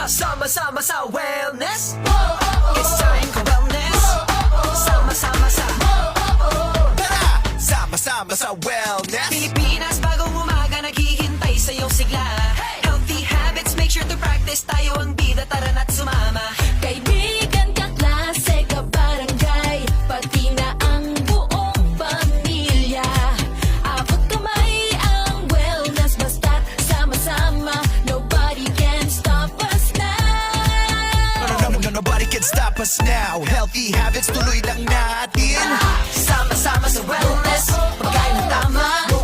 Sama-sama sa wellness. It's time for wellness. Sama-sama sa Tara! Sama-sama sa wellness. Pilipinas, bagong umaga naghihintay sa iyong sigla. Healthy habits, make sure to practice. Tayo ang bida, tara na't sumama. Kaibigan, kaklase, kabarangay, pati na ang buong pamilya. Abot kamay ang wellness, basta't sama-sama. Nobody can stop us now. Nobody can stop us now. Healthy habits, tuloy lang natin. Sama-sama sa wellness. Pagkain ng tama.